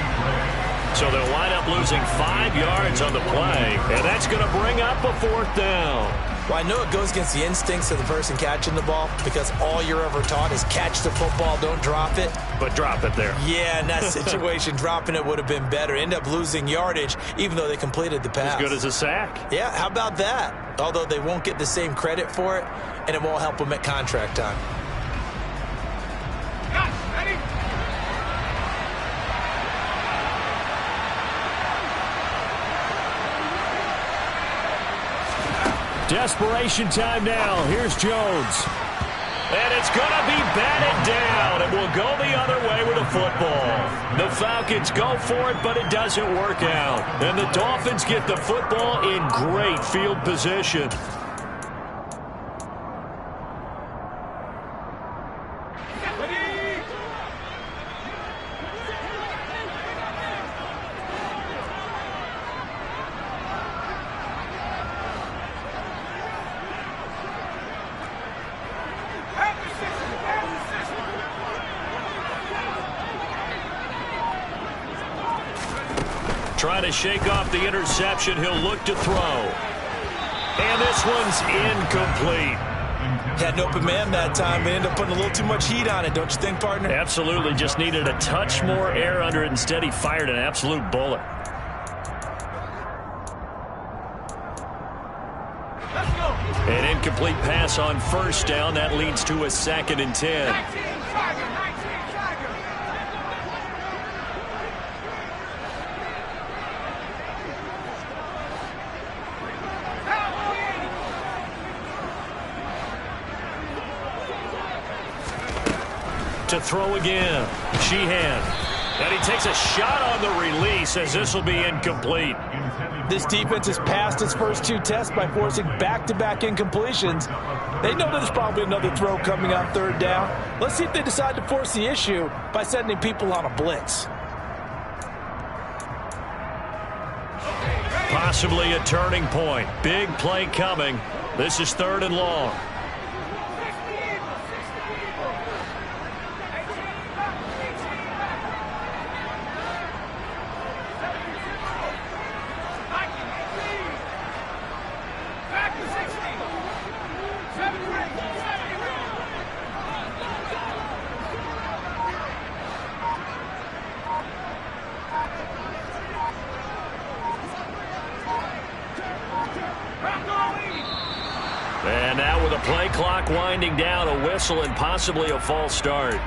Speaker 1: So they'll wind up losing 5 yards on the play. And that's going to bring up a 4th down.
Speaker 4: Well, I know it goes against the instincts of the person catching the ball because all you're ever taught is catch the football, don't drop it.
Speaker 1: But drop it there.
Speaker 4: Yeah, in that situation, dropping it would have been better. End up losing yardage, even though they completed the pass.
Speaker 1: As good as a sack.
Speaker 4: Yeah, how about that? Although they won't get the same credit for it, and it won't help them at contract time.
Speaker 2: Desperation time now. Here's Jones.
Speaker 1: And it's going to be batted down. It will go the other way with the football. The Falcons go for it, but it doesn't work out. And the Dolphins get the football in great field position. Trying to shake off the interception. He'll look to throw. And this one's incomplete.
Speaker 4: Had an open man that time. They ended up putting a little too much heat on it, don't you think, partner?
Speaker 1: Absolutely. Just needed a touch more air under it. Instead, he fired an absolute bullet. An incomplete pass on first down. That leads to a 2nd and 10. To throw again. Sheehan. And he takes a shot on the release as this will be incomplete.
Speaker 3: This defense has passed its first 2 tests by forcing back-to-back incompletions. They know there's probably another throw coming on 3rd down. Let's see if they decide to force the issue by sending people on a blitz.
Speaker 1: Possibly a turning point. Big play coming. This is 3rd and long. And now with a play clock winding down, a whistle and possibly a false start.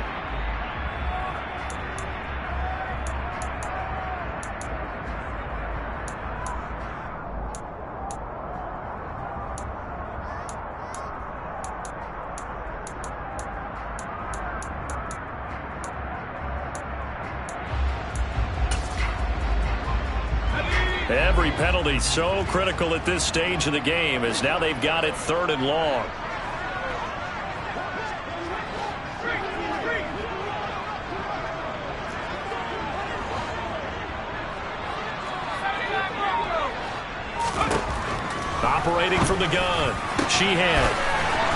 Speaker 1: Every penalty so critical at this stage of the game, as now they've got it 3rd and long. Operating from the gun, Sheehan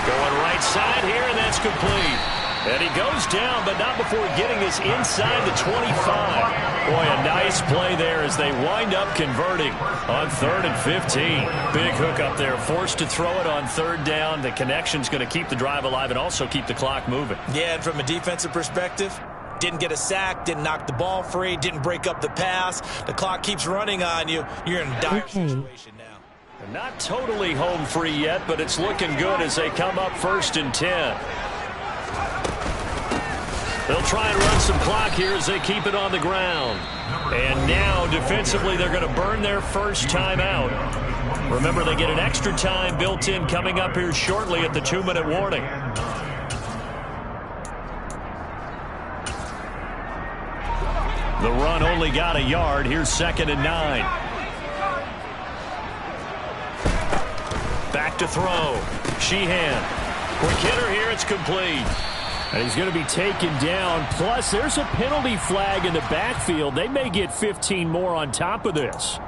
Speaker 1: going right side here, and that's complete. And he goes down, but not before getting us inside the 25. Boy, a nice play there as they wind up converting on 3rd and 15. Big hook up there, forced to throw it on 3rd down. The connection's going to keep the drive alive and also keep the clock moving.
Speaker 3: Yeah, and from a defensive perspective, didn't get a sack, didn't knock the ball free, didn't break up the pass. The clock keeps running on you. You're in a dire situation now.
Speaker 1: And not totally home free yet, but it's looking good as they come up 1st and 10. They'll try and run some clock here as they keep it on the ground. And now, defensively, they're going to burn their first time out. Remember, they get an extra time built in coming up here shortly at the 2-minute warning. The run only got a yard. Here's 2nd and 9. Back to throw. Sheehan. Quick hitter here. It's complete.
Speaker 2: And he's going to be taken down. Plus, there's a penalty flag in the backfield. They may get 15 more on top of this.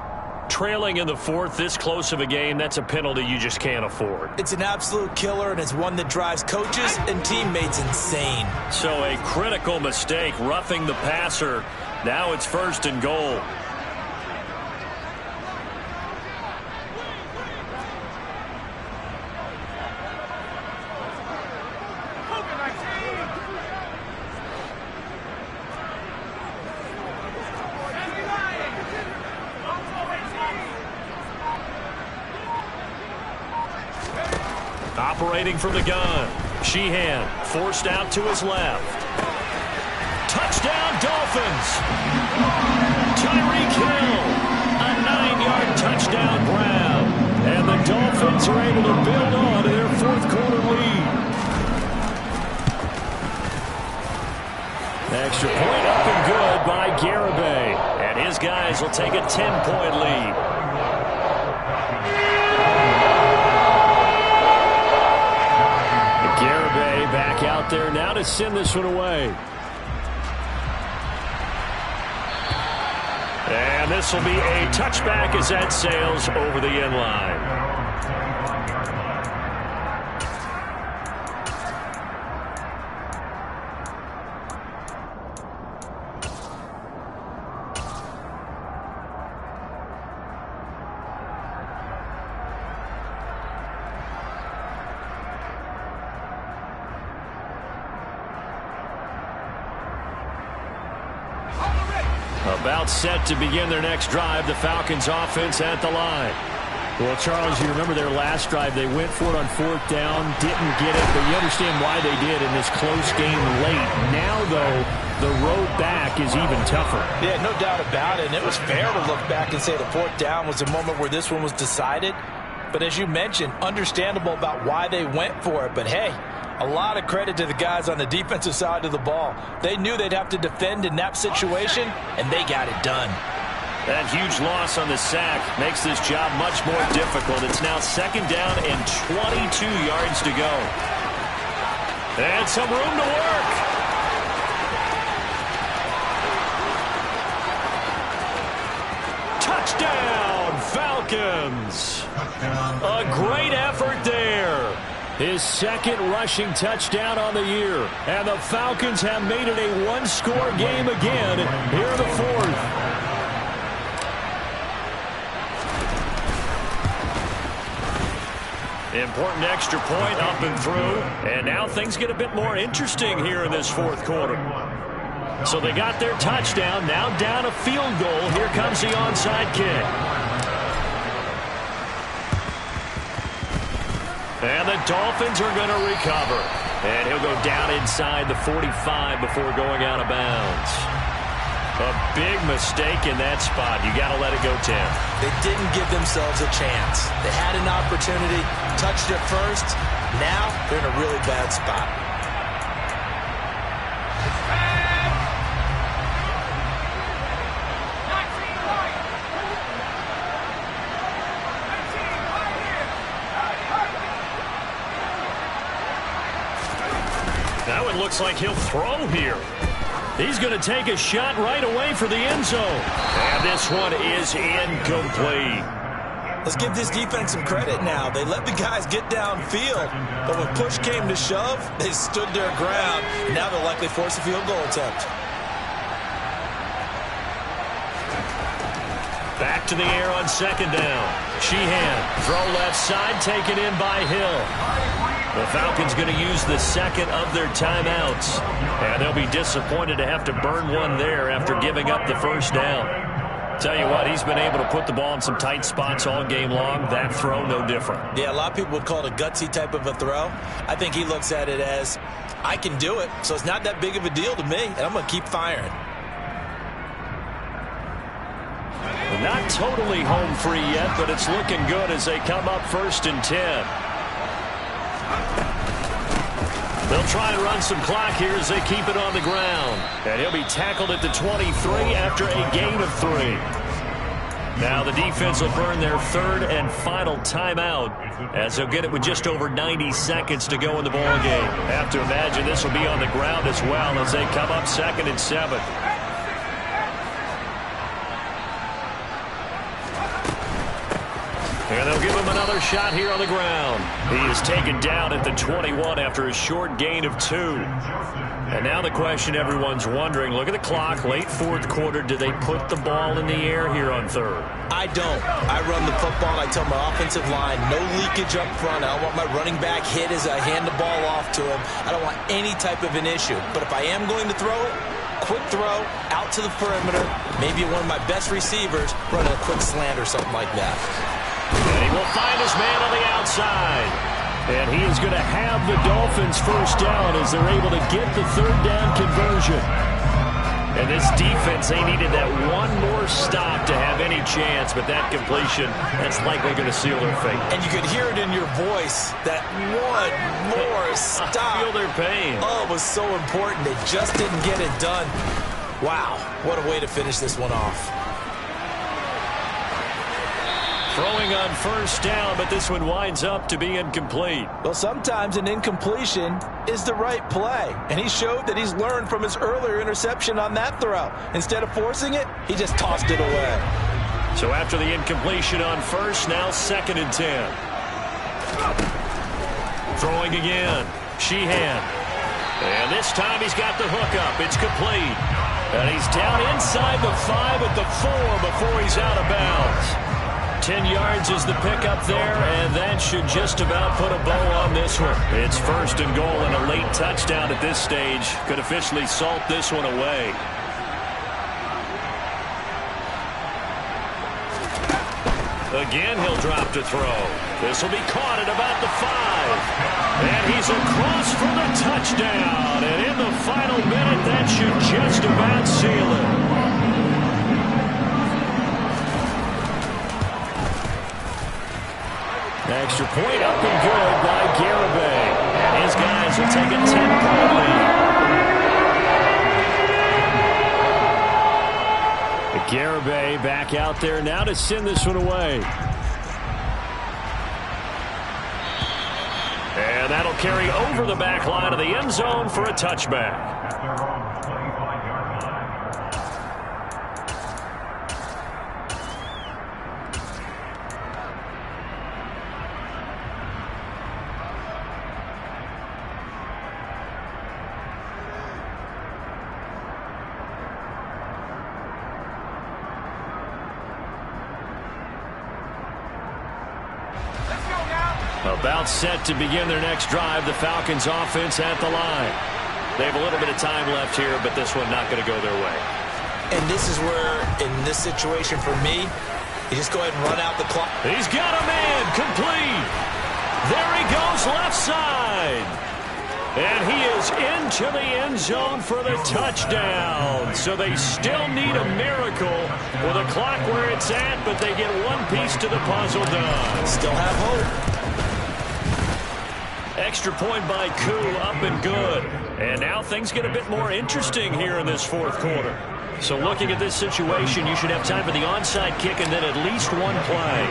Speaker 1: Trailing in the 4th, this close of a game, that's a penalty you just can't afford.
Speaker 3: It's an absolute killer, and it's one that drives coaches and teammates insane.
Speaker 1: So a critical mistake, roughing the passer. Now it's 1st and goal. Operating from the gun, Sheehan forced out to his left. Touchdown, Dolphins! Tyreek Hill, a 9-yard touchdown grab. And the Dolphins are able to build on to their 4th quarter lead.
Speaker 2: Extra point up and good by Garibay.
Speaker 1: And his guys will take a 10-point lead.
Speaker 2: Garibay back out there now to send this one away.
Speaker 1: And this will be a touchback as that sails over the end line. About set to begin their next drive. The Falcons offense at the line.
Speaker 2: Well, Charles, you remember their last drive. They went for it on 4th down, didn't get it, but you understand why they did in this close game late. Now, though, the road back is even tougher.
Speaker 3: Yeah, no doubt about it. And it was fair to look back and say the 4th down was the moment where this one was decided. But as you mentioned, understandable about why they went for it. But, hey, a lot of credit to the guys on the defensive side of the ball. They knew they'd have to defend in that situation, and they got it done.
Speaker 1: That huge loss on the sack makes this job much more difficult. It's now 2nd down and 22 yards to go. And some room to work. Touchdown, Falcons. A great effort there.
Speaker 2: His 2nd rushing touchdown on the year. And the Falcons have made it a one-score game again here in the 4th.
Speaker 1: Important extra point up and through. And now things get a bit more interesting here in this 4th quarter. So they got their touchdown. Now down a field goal. Here comes the onside kick. And the Dolphins are going to recover. And he'll go down inside the 45 before going out of bounds. A big mistake in that spot. You got to let it go, Tim.
Speaker 3: They didn't give themselves a chance. They had an opportunity, touched it first. Now they're in a really bad spot.
Speaker 1: Now it looks like he'll throw here. He's going to take a shot right away for the end zone. And this one is incomplete.
Speaker 3: Let's give this defense some credit now. They let the guys get downfield, but when push came to shove, they stood their ground. And now they'll likely force a field goal attempt.
Speaker 1: Back to the air on second down. Sheehan, throw left side, taken in by Hill. The Falcons going to use the second of their timeouts. And they'll be disappointed to have to burn one there after giving up the first down. Tell you what, he's been able to put the ball in some tight spots all game long. That throw, no different.
Speaker 3: Yeah, a lot of people would call it a gutsy type of a throw. I think he looks at it as, I can do it, so it's not that big of a deal to me, and I'm going to keep firing.
Speaker 1: Not totally home free yet, but it's looking good as they come up 1st and 10. They'll try and run some clock here as they keep it on the ground. And he'll be tackled at the 23 after a gain of 3. Now the defense will burn their third and final timeout as they'll get it with just over 90 seconds to go in the ball game. Have to imagine this will be on the ground as well as they come up 2nd and 7. And they'll give him another shot here on the ground. He is taken down at the 21 after a short gain of 2. And now the question everyone's wondering, look at the clock, late 4th quarter, do they put the ball in the air here on 3rd?
Speaker 3: I don't. I run the football. I tell my offensive line, no leakage up front. I don't want my running back hit as I hand the ball off to him. I don't want any type of an issue. But if I am going to throw it, quick throw, out to the perimeter, maybe one of my best receivers running a quick slant or something like that.
Speaker 1: And he will find his man on the outside. And he is going to have the Dolphins first down as they're able to get the 3rd down conversion. And this defense, they needed that one more stop to have any chance, but that completion, that's likely going to seal their fate.
Speaker 3: And you could hear it in your voice, that one more stop.
Speaker 1: I feel their pain.
Speaker 3: Oh, it was so important. They just didn't get it done. Wow, what a way to finish this one off.
Speaker 1: Throwing on 1st down, but this one winds up to be incomplete.
Speaker 3: Well, sometimes an incompletion is the right play. And he showed that he's learned from his earlier interception on that throw. Instead of forcing it, he just tossed it away.
Speaker 1: So after the incompletion on 1st, now 2nd and 10. Throwing again. Sheehan. And this time he's got the hook up. It's complete. And he's down inside the 5 at the 4 before he's out of bounds. 10 yards is the pickup there, and that should just about put a bow on this one. It's 1st and goal and a late touchdown at this stage. Could officially salt this one away. Again, he'll drop to throw. This will be caught at about the 5. And he's across for the touchdown. And in the final minute, that should just about seal it. Extra point up and good by Garibay. And his guys will take a 10-point lead. Garibay back out there now to send this one away. And that'll carry over the back line of the end zone for a touchback. About set to begin their next drive, the Falcons offense at the line. They have a little bit of time left here, but this one not going to go their way.
Speaker 3: And this is where, in this situation for me, you just go ahead and run out the clock.
Speaker 1: He's got a man complete. There he goes left side. And he is into the end zone for the touchdown. So they still need a miracle with a clock where it's at, but they get one piece to the puzzle done.
Speaker 3: Still have hope.
Speaker 1: Extra point by Koo, up and good. And now things get a bit more interesting here in this fourth quarter. So looking at this situation, you should have time for the onside kick and then at least one play.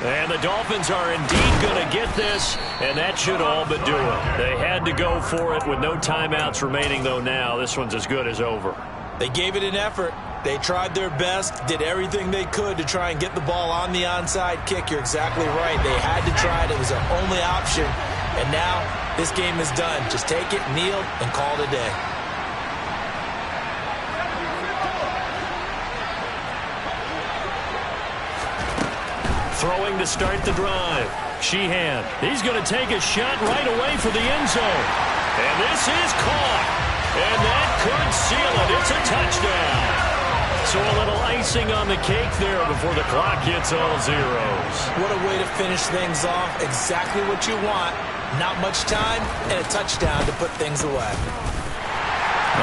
Speaker 1: And the Dolphins are indeed going to get this, and that should all but do it. They had to go for it with no timeouts remaining, though now this one's as good as over.
Speaker 3: They gave it an effort. They tried their best, did everything they could to try and get the ball on the onside kick. You're exactly right. They had to try it. It was their only option. And now this game is done. Just take it, kneel, and call it a day.
Speaker 1: Throwing to start the drive. Sheehan, he's going to take a shot right away for the end zone. And this is caught. And that could seal it. It's a touchdown. So a little icing on the cake there before the clock hits all zeros.
Speaker 3: What a way to finish things off. Exactly what you want. Not much time and a touchdown to put things away.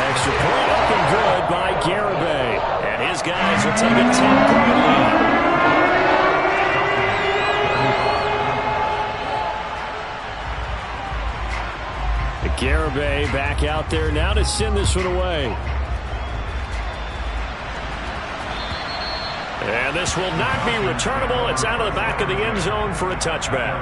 Speaker 1: Extra point up and good by Garibay. And his guys will take a 10-point lead. Garibay back out there now to send this one away. And this will not be returnable. It's out of the back of the end zone for a touchback.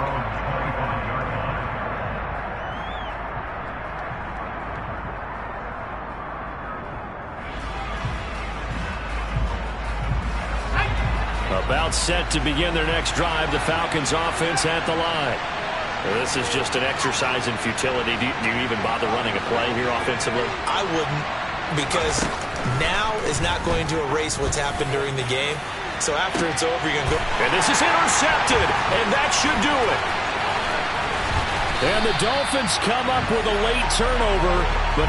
Speaker 1: About set to begin their next drive. The Falcons offense at the line. This is just an exercise in futility. Do you even bother running a play here offensively?
Speaker 3: I wouldn't, because now is not going to erase what's happened during the game. So after it's over, you're going to go.
Speaker 1: And this is intercepted, and that should do it. And the Dolphins come up with a late turnover, but